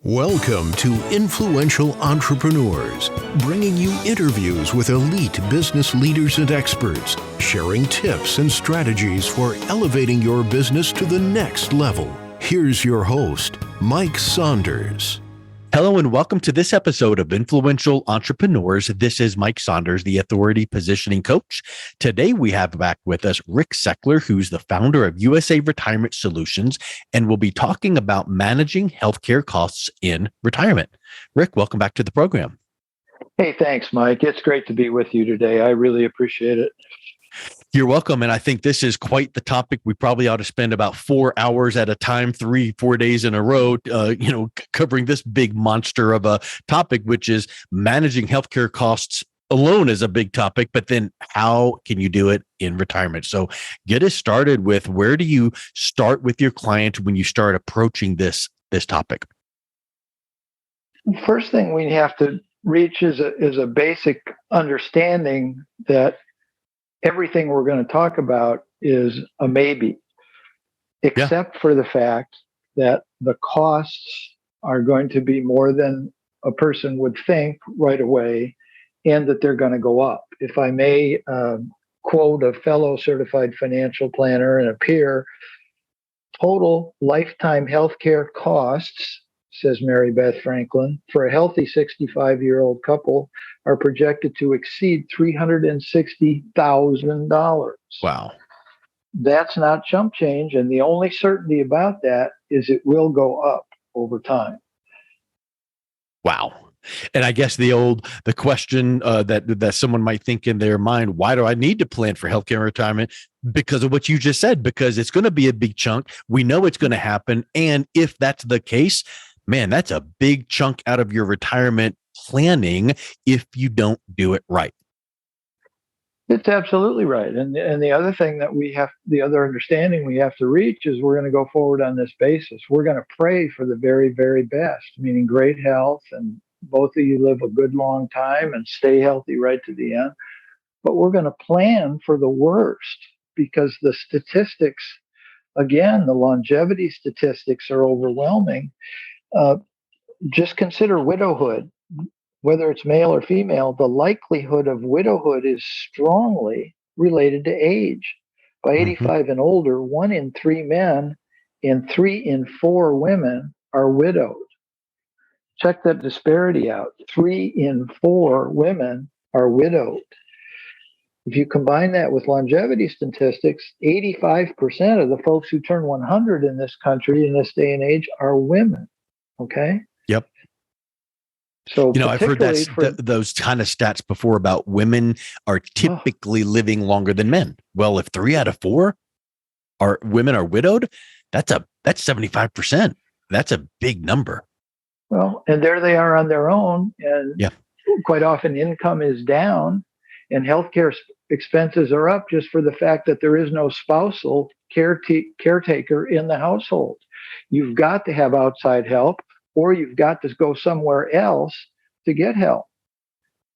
Welcome to Influential Entrepreneurs, bringing you interviews with elite business leaders and experts, sharing tips and strategies for elevating your business to the next level. Here's your host, Mike Saunders. Hello and welcome to this episode of Influential Entrepreneurs. This is Mike Saunders, the Authority Positioning Coach. Today we have back with us Rick Sechler, who's the founder of USA Retirement Solutions, and we'll be talking about managing healthcare costs in retirement. Rick, welcome back to the program. Hey, thanks, Mike. It's great to be with you today. I really appreciate it. You're welcome. And I think this is quite the topic. We probably ought to spend about 4 hours at a time, 3-4 days in a row, covering this big monster of a topic, which is managing healthcare costs alone is a big topic, but then how can you do it in retirement? So get us started with, where do you start with your client when you start approaching this topic? First thing we have to reach is a basic understanding that everything we're going to talk about is a maybe, except for the fact that the costs are going to be more than a person would think right away, and that they're going to go up. If I may quote a fellow certified financial planner and a peer, total lifetime healthcare costs, says Mary Beth Franklin, for a healthy 65-year-old couple are projected to exceed $360,000. Wow. That's not chump change. And the only certainty about that is it will go up over time. Wow. And I guess the question that someone might think in their mind, why do I need to plan for healthcare and retirement? Because of what you just said, because it's going to be a big chunk. We know it's going to happen. And if that's the case, man, that's a big chunk out of your retirement planning if you don't do it right. It's absolutely right. And the other thing that the other understanding we have to reach is we're going to go forward on this basis. We're going to pray for the very, very best, meaning great health, and both of you live a good long time and stay healthy right to the end. But we're going to plan for the worst, because the statistics, again, the longevity statistics are overwhelming. Just consider widowhood, whether it's male or female. The likelihood of widowhood is strongly related to age. By 85 and older, 1 in 3 men and 3 in 4 women are widowed. Check that disparity out. 3 in 4 women are widowed. If you combine that with longevity statistics, 85% of the folks who turn 100 in this country in this day and age are women. Okay? Yep. So, I've heard those kind of stats before about women are typically living longer than men. Well, if 3 out of 4 women are widowed, that's 75%. That's a big number. Well, and there they are on their own, and quite often income is down, and healthcare expenses are up just for the fact that there is no spousal caretaker in the household. You've got to have outside help, or you've got to go somewhere else to get help.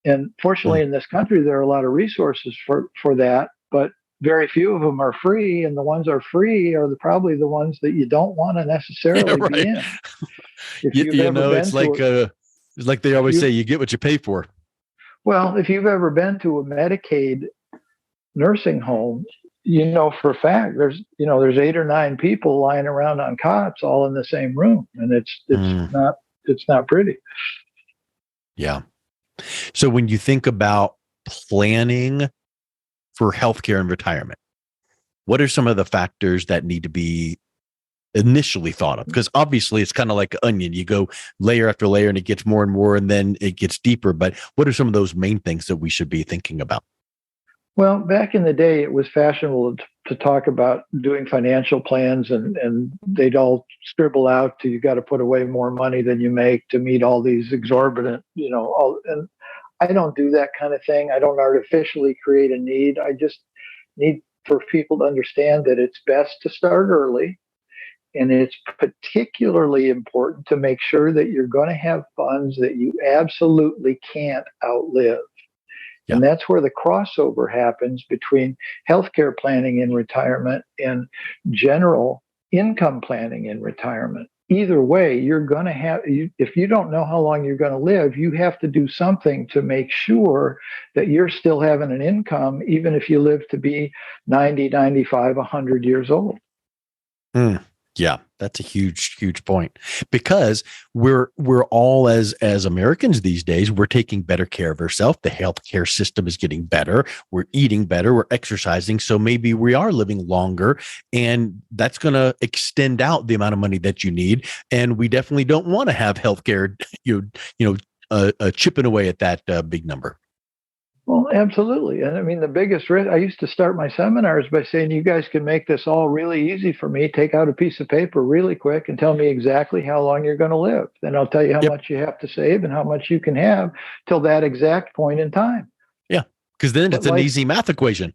And fortunately, in this country, there are a lot of resources for that, but very few of them are free. And the ones that are free are probably the ones that you don't want to necessarily be in. It's like they always say, you get what you pay for. Well, if you've ever been to a Medicaid nursing home, you know for a fact there's 8 or 9 people lying around on cots all in the same room, and it's not pretty. Yeah. So when you think about planning for healthcare and retirement, what are some of the factors that need to be initially thought of? Because obviously it's kind of like an onion. You go layer after layer and it gets more and more, and then it gets deeper. But what are some of those main things that we should be thinking about? Well, back in the day, it was fashionable to talk about doing financial plans, and they'd all scribble out to, you got to put away more money than you make to meet all these exorbitant, and I don't do that kind of thing. I don't artificially create a need. I just need for people to understand that it's best to start early. And it's particularly important to make sure that you're going to have funds that you absolutely can't outlive. Yeah. And that's where the crossover happens between healthcare planning in retirement and general income planning in retirement. either way, you're going to if you don't know how long you're going to live, you have to do something to make sure that you're still having an income, even if you live to be 90, 95, 100 years old. Yeah, that's a huge point, because we're all as Americans these days, we're taking better care of ourselves. The healthcare system is getting better. We're eating better. We're exercising. So maybe we are living longer, and that's going to extend out the amount of money that you need. And we definitely don't want to have healthcare, chipping away at that big number. Well, absolutely. And I mean, the biggest risk, I used to start my seminars by saying, you guys can make this all really easy for me. Take out a piece of paper really quick and tell me exactly how long you're going to live. Then I'll tell you how much you have to save and how much you can have till that exact point in time. Yeah, because then it's an easy math equation.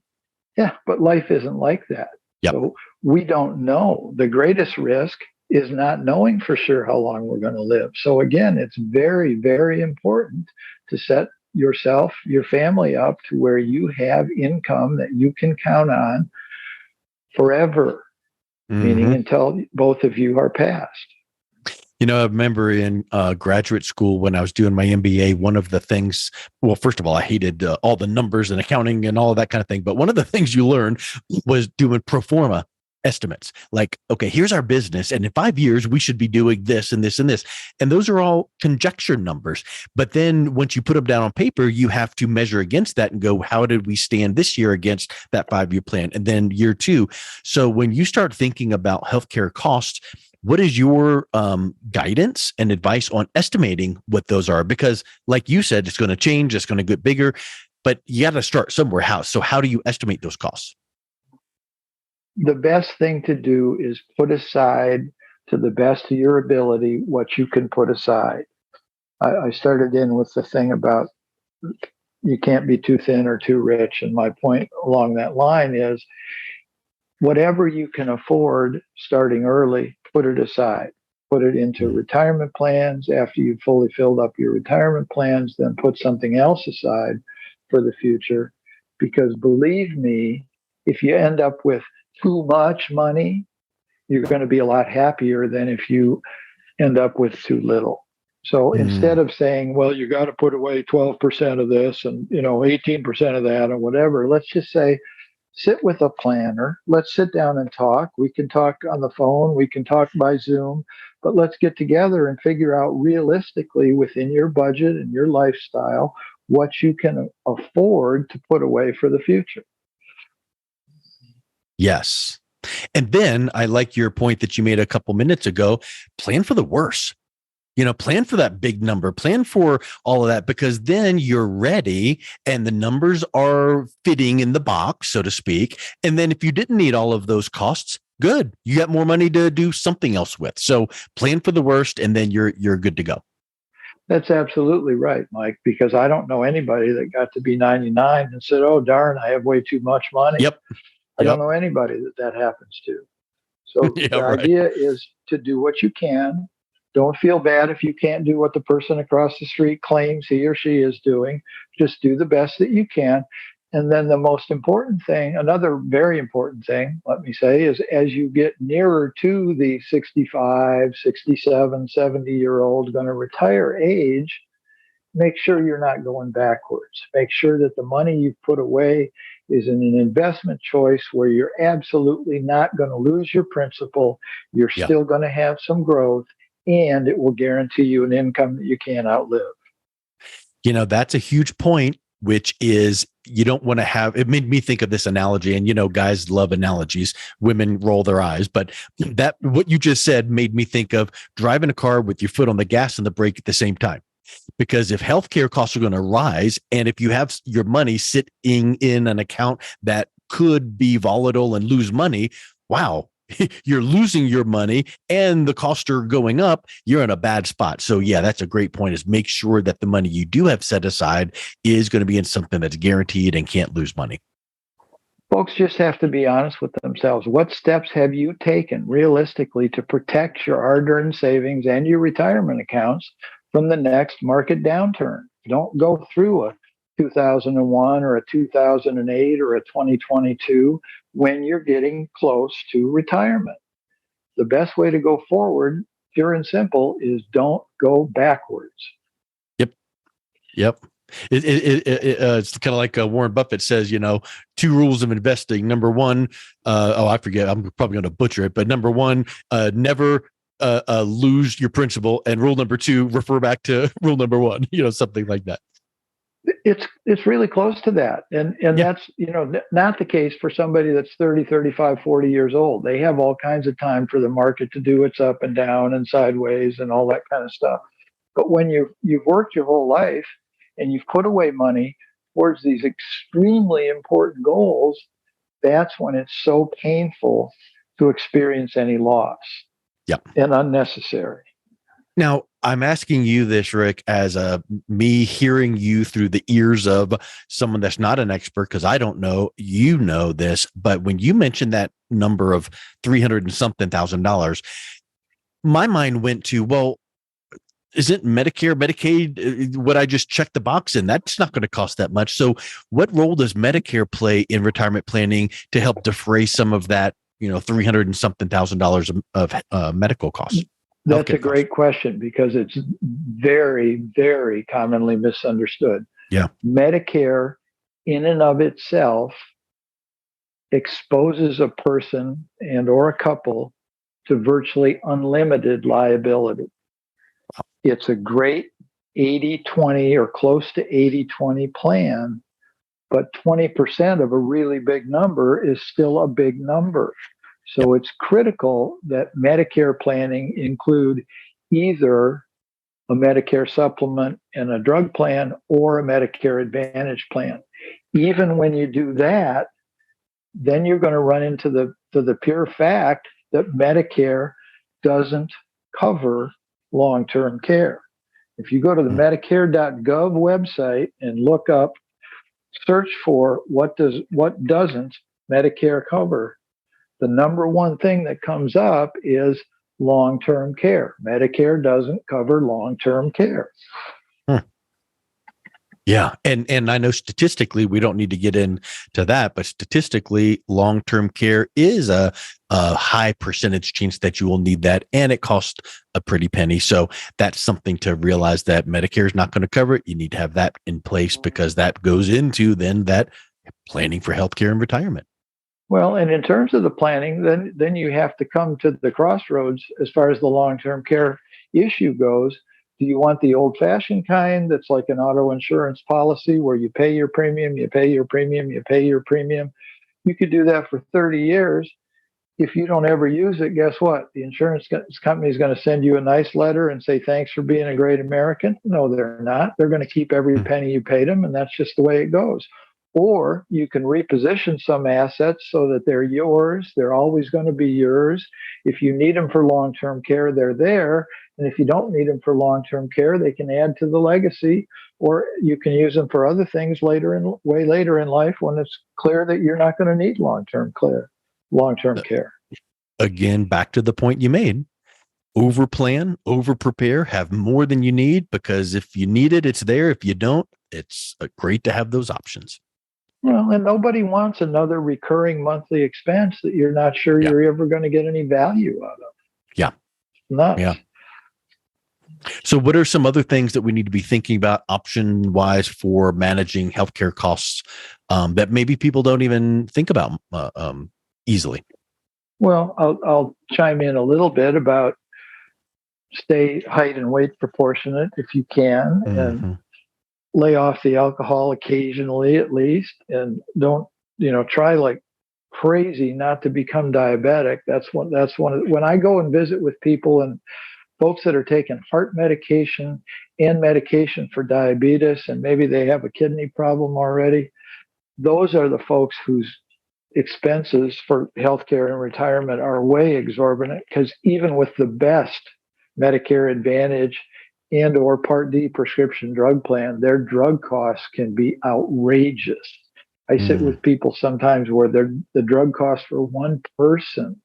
Yeah, but life isn't like that. Yep. So we don't know. The greatest risk is not knowing for sure how long we're going to live. So again, it's very, very important to set yourself, your family up to where you have income that you can count on forever, meaning until both of you are passed. I remember in graduate school when I was doing my MBA, one of the things, well, first of all, I hated all the numbers and accounting and all of that kind of thing. But one of the things you learn was doing pro forma estimates. Like, okay, here's our business, and in 5 years, we should be doing this and this and this. And those are all conjecture numbers. But then once you put them down on paper, you have to measure against that and go, how did we stand this year against that 5-year plan? And then year 2. So when you start thinking about healthcare costs, what is your guidance and advice on estimating what those are? Because like you said, it's going to change, it's going to get bigger, but you got to start somewhere. So how do you estimate those costs? The best thing to do is put aside, to the best of your ability, what you can put aside. I started in with the thing about you can't be too thin or too rich. And my point along that line is whatever you can afford starting early, put it aside. Put it into retirement plans. After you've fully filled up your retirement plans, then put something else aside for the future. Because believe me, if you end up with too much money, you're going to be a lot happier than if you end up with too little. So instead of saying, well, you got to put away 12% of this and 18% of that or whatever, let's just say, sit with a planner. Let's sit down and talk. We can talk on the phone. We can talk by Zoom, but let's get together and figure out realistically within your budget and your lifestyle what you can afford to put away for the future. Yes. And then I like your point that you made a couple minutes ago, plan for the worst. Plan for that big number, plan for all of that, because then you're ready and the numbers are fitting in the box, so to speak. And then if you didn't need all of those costs, good. You got more money to do something else with. So plan for the worst and then you're good to go. That's absolutely right, Mike, because I don't know anybody that got to be 99 and said, oh, darn, I have way too much money. Yep. I don't know anybody that happens to. So the idea is to do what you can. Don't feel bad if you can't do what the person across the street claims he or she is doing. Just do the best that you can. And then the most important thing, another very important thing, let me say, is as you get nearer to the 65, 67, 70-year-old going to retire age, make sure you're not going backwards. Make sure that the money you've put away is in an investment choice where you're absolutely not going to lose your principal. You're still going to have some growth, and it will guarantee you an income that you can't outlive. That's a huge point, which is you don't want to have, it made me think of this analogy, and guys love analogies, women roll their eyes, but that what you just said made me think of driving a car with your foot on the gas and the brake at the same time. Because if healthcare costs are going to rise, and if you have your money sitting in an account that could be volatile and lose money, wow, you're losing your money and the costs are going up, you're in a bad spot. So yeah, that's a great point, is make sure that the money you do have set aside is going to be in something that's guaranteed and can't lose money. Folks just have to be honest with themselves. What steps have you taken realistically to protect your hard-earned savings and your retirement accounts from the next market downturn? Don't go through a 2001 or a 2008 or a 2022 when you're getting close to retirement. The best way to go forward pure and simple, is don't go backwards. Yep. It's kind of like Warren Buffett says, two rules of investing. Number one, I forget, I'm probably going to butcher it, but number one, never lose your principal. And rule number two, refer back to rule number one, something like that. It's really close to that. And that's, not the case for somebody that's 30, 35, 40 years old. They have all kinds of time for the market to do its up and down and sideways and all that kind of stuff. But when you've worked your whole life and you've put away money towards these extremely important goals, that's when it's so painful to experience any loss. Yep. And unnecessary. Now, I'm asking you this, Rick, as me hearing you through the ears of someone that's not an expert, because I don't know, this, but when you mentioned that number of $300 and something thousand, my mind went to, well, isn't Medicare, Medicaid, what I just checked the box in? That's not going to cost that much. So what role does Medicare play in retirement planning to help defray some of that, $300 and something thousand of medical costs? That's a great question, because it's very, very commonly misunderstood. Yeah. Medicare in and of itself exposes a person and or a couple to virtually unlimited liability. It's a great 80-20 or close to 80-20 plan, but 20% of a really big number is still a big number. So it's critical that Medicare planning include either a Medicare supplement and a drug plan or a Medicare Advantage plan. Even when you do that, then you're going to run into the pure fact that Medicare doesn't cover long-term care. If you go to the Medicare.gov website and look up, search for what doesn't Medicare cover, the number one thing that comes up is long-term care. Medicare doesn't cover long-term care. Yeah. And I know statistically, we don't need to get into that, but statistically, long-term care is a high percentage chance that you will need that. And it costs a pretty penny. So that's something to realize, that Medicare is not going to cover it. You need to have that in place, because that goes into then that planning for healthcare and retirement. Well, and in terms of the planning, then you have to come to the crossroads as far as the long-term care issue goes. Do you want the old-fashioned kind that's like an auto insurance policy where you pay your premium, you pay your premium, you pay your premium? You could do that for 30 years. If you don't ever use it, guess what? The insurance company is going to send you a nice letter and say, thanks for being a great American. No, they're not. They're going to keep every penny you paid them, and that's just the way it goes. Or you can reposition some assets so that they're yours. They're always going to be yours. If you need them for long-term care, they're there. And if you don't need them for long-term care, they can add to the legacy, or you can use them for other things way later in life when it's clear that you're not going to need long-term care. Again, back to the point you made. Over plan, over prepare, have more than you need, because if you need it, it's there. If you don't, it's great to have those options. Well, and nobody wants another recurring monthly expense that you're not sure you're ever going to get any value out of. Yeah. Nuts. Yeah. So what are some other things that we need to be thinking about option-wise for managing healthcare costs that maybe people don't even think about easily? Well, I'll chime in a little bit about stay height and weight proportionate if you can, and lay off the alcohol occasionally at least, and don't, try like crazy not to become diabetic. That's one when I go and visit with people and folks that are taking heart medication and medication for diabetes, and maybe they have a kidney problem already. Those are the folks whose expenses for healthcare and retirement are way exorbitant, because even with the best Medicare Advantage and or Part D prescription drug plan, their drug costs can be outrageous. I sit with people sometimes where the drug cost for one person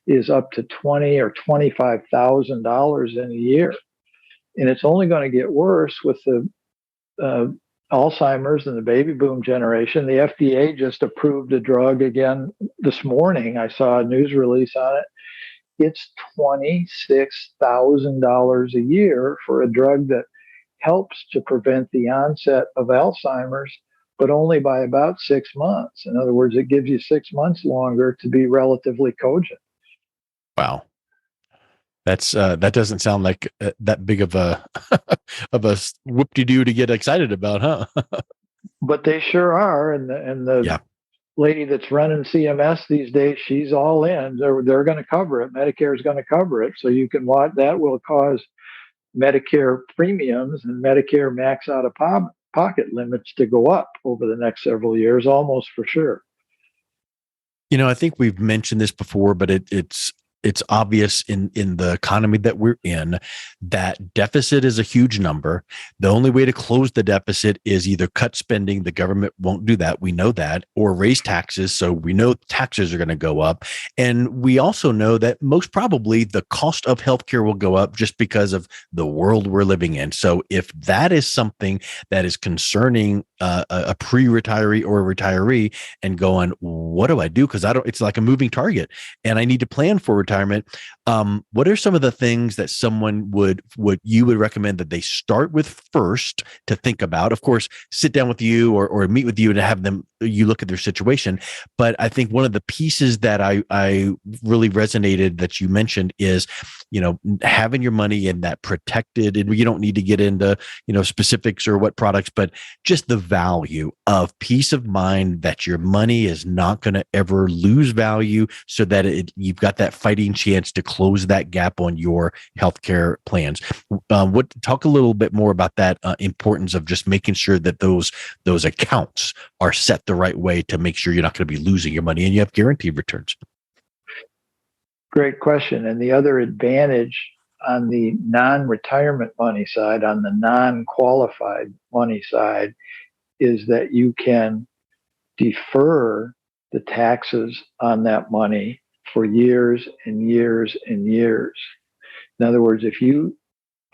is up to $20,000 or $25,000 in a year. And it's only going to get worse with the Alzheimer's and the baby boom generation. The FDA just approved a drug again this morning. I saw a news release on it. it's $26,000 a year for a drug that helps to prevent the onset of Alzheimer's, but only by about 6 months. In other words, it gives you 6 months longer to be relatively cogent. Wow. That's that doesn't sound like that big of a of a whoop-de-doo to get excited about, huh? But they sure are, and the Yeah. lady that's running CMS these days, she's all in. They're going to cover it. Medicare is going to cover it, so you can watch. That will cause Medicare premiums and Medicare max out of pocket limits to go up over the next several years, almost for sure. I think we've mentioned this before, but it's obvious in the economy that we're in that deficit is a huge number. The only way to close the deficit is either cut spending. The government won't do that. We know that, or raise taxes. So we know taxes are going to go up. And we also know that most probably the cost of healthcare will go up just because of the world we're living in. So if that is something that is concerning a pre-retiree or a retiree and going, what do I do? Because it's like a moving target and I need to plan for retirement. What are some of the things that someone would recommend that they start with first to think about? Of course, sit down with you or meet with you and have you look at their situation. But I think one of the pieces that I really resonated that you mentioned is, having your money in that protected, and you don't need to get into, specifics or what products, but just the value of peace of mind that your money is not going to ever lose value, so that you've got that fighting chance to close that gap on your healthcare plans. Talk a little bit more about that importance of just making sure that those accounts are set the right way to make sure you're not going to be losing your money and you have guaranteed returns. Great question. And the other advantage on the non-retirement money side, on the non-qualified money side, is that you can defer the taxes on that money for years and years and years. In other words, if you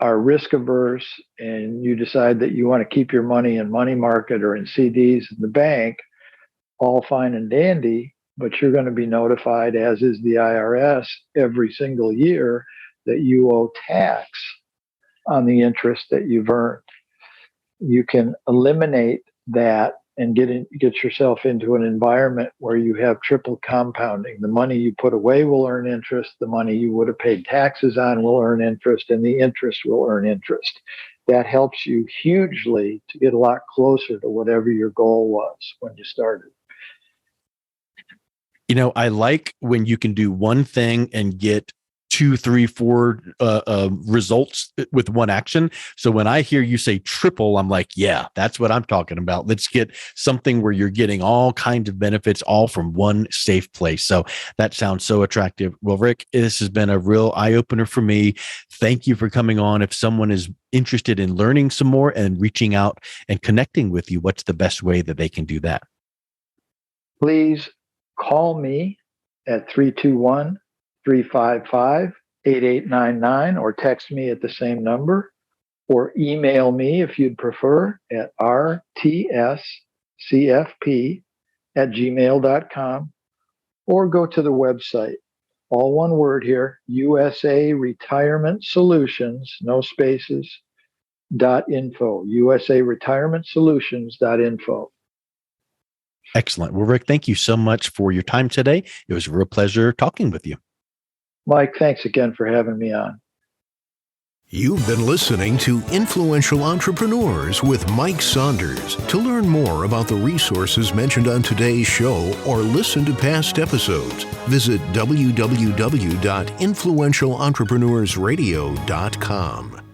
are risk averse and you decide that you want to keep your money in money market or in CDs in the bank, all fine and dandy, but you're going to be notified, as is the IRS, every single year that you owe tax on the interest that you've earned. You can eliminate that and get yourself into an environment where you have triple compounding. The money you put away will earn interest, the money you would have paid taxes on will earn interest, and the interest will earn interest. That helps you hugely to get a lot closer to whatever your goal was when you started. I like when you can do one thing and get 2, 3, 4 results with one action. So when I hear you say triple, I'm like, yeah, that's what I'm talking about. Let's get something where you're getting all kinds of benefits all from one safe place. So that sounds so attractive. Well, Rick, this has been a real eye-opener for me. Thank you for coming on. If someone is interested in learning some more and reaching out and connecting with you, what's the best way that they can do that? Please call me at 321-355-8899 or text me at the same number, or email me if you'd prefer at rtscfp@gmail.com, or go to the website, all one word here, USA Retirement Solutions, no spaces, .info, USARetirementSolutions.info. Excellent. Well, Rick, thank you so much for your time today. It was a real pleasure talking with you. Mike, thanks again for having me on. You've been listening to Influential Entrepreneurs with Mike Saunders. To learn more about the resources mentioned on today's show or listen to past episodes, visit www.influentialentrepreneurssradio.com.